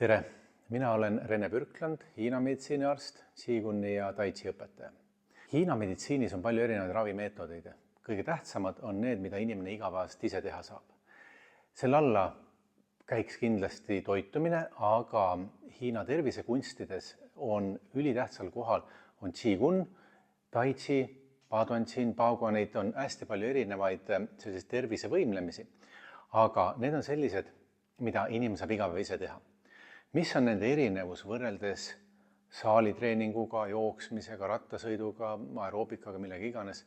Tere, mina olen Rene Pürkland, Hiina meditsiiniarst, Qiguni ja Tai Chi õpetaja. Hiina meditsiinis on palju erinevaid ravimeetodeid. Kõige tähtsamad on need, mida inimene igapäevaselt ise teha saab. Selle alla käiks kindlasti toitumine, aga Hiina tervisekunstides on ülitähtsal kohal Qigun, Tai Chi, Baduanqin, Baoguan, neid on hästi palju erinevaid tervisevõimlemisi, aga need on sellised, mida inimene saab igapäeva ise teha. Mis on nende erinevus võrreldes saalitreeninguga, jooksmisega, rattasõiduga, aeroobikaga, millega iganes?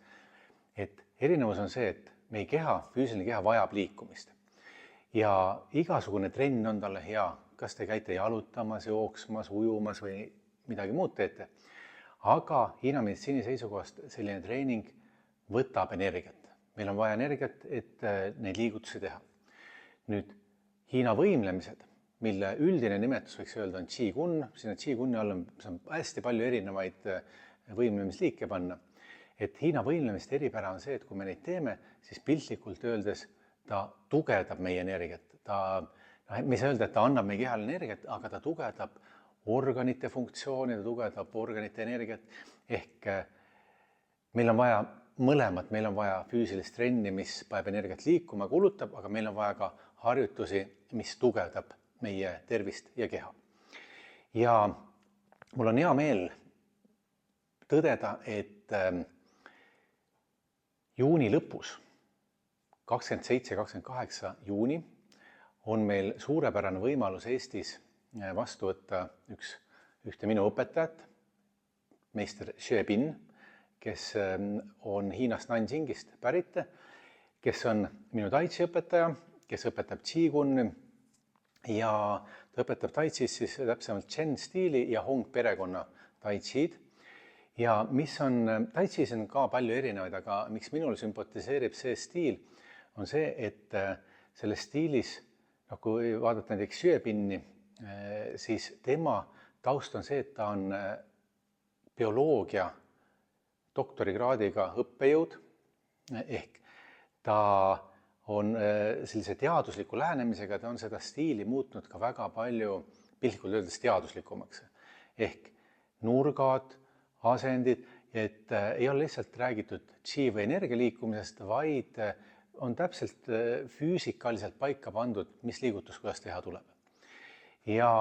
Et erinevus on see, et meie keha, füüsiline keha vajab liikumist. Ja igasugune trenn on talle hea, kas te käite jalutamas, jooksmas, ujumas või midagi muud teete. Aga Hiina meditsiini seisukohast selline treening võtab energiat. Meil on vaja energiat, et neid liigutusi teha. Nüüd Hiina võimlemised, mille üldine nimetus võiks öelda on Qigun, sinna Qiguni all on hästi palju erinevaid võimlemisliike panna. Et Hiina võimlemiste eripära on see, et kui me neid teeme, siis piltlikult öeldes ta tugevdab meie energiat. Me ei saa öelda, et ta annab meie kehale energiat, aga ta tugevdab organite funktsiooni, ta tugevdab organite energiat. Ehk meil on vaja mõlemat, meil on vaja füüsilist trenni, mis paneb energiat liikuma, kulutab, aga meil on vaja ka harjutusi, mis tugevdab meie tervist ja keha. Ja mul on hea meel tõdeda, et juuni lõpus, 27-28 juuni, on meil suurepärane võimalus Eestis vastu võtta ühte minu õpetajat, meister Xue Bin, kes on Hiinast Nanjingist pärit, kes on minu Tai Chi õpetaja, kes õpetab Qiguni ja ta õpetab Tai Chis siis täpsemalt Chen stiili ja Hong perekonna Tai Chid. Ja mis on, Tai Chis on ka palju erinevaid, aga miks minul sümpatiseerib see stiil, on see, et selles stiilis, kui vaadata näiteks Xue Binni, siis tema taust on see, et ta on bioloogia doktorikraadiga õppejõud, ehk ta on sellise teadusliku lähenemisega, ta on seda stiili muutnud ka väga palju piltlikult öeldes teaduslikumaks. Ehk nurgad, asendid, et ei ole lihtsalt räägitud Qi või energia liikumisest, vaid on täpselt füüsikaliselt paika pandud, mis liigutus, kuidas teha tuleb. Ja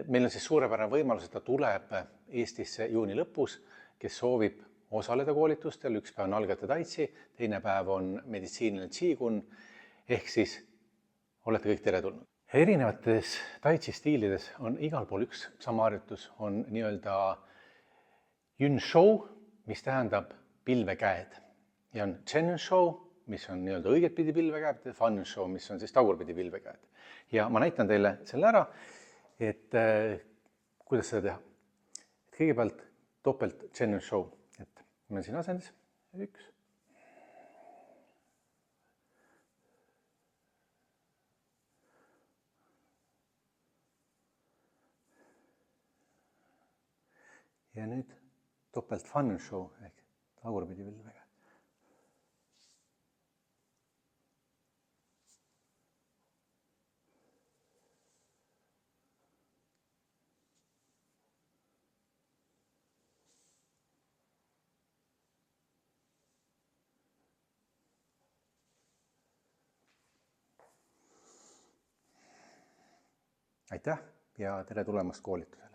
meil on siis suurepärane võimalus, et ta tuleb Eestisse juuni lõpus, kes soovib osaleda koolitustel, üks päev on algajate Tai Chi, teine päev on meditsiiniline Qigun, ehk siis olete kõik teretulnud. Erinevates Tai Chi stiilides on igal pool üks sama harjutus, on nii-öelda Yun Shou, mis tähendab pilvekäed, ja on Chen Shou, mis on nii-öelda õigetpidi pilvekäed, ja Fan Shou, mis on siis tagurpidi pilvekäed. Ja ma näitan teile selle ära, et kuidas seda teha. Kõigepealt topelt Chen Shou, et ma siin asendis, üks. Ja nüüd topelt Fan Shou ehk tagurpidi pilvekäed. Aitäh ja tere tulemast koolitusele!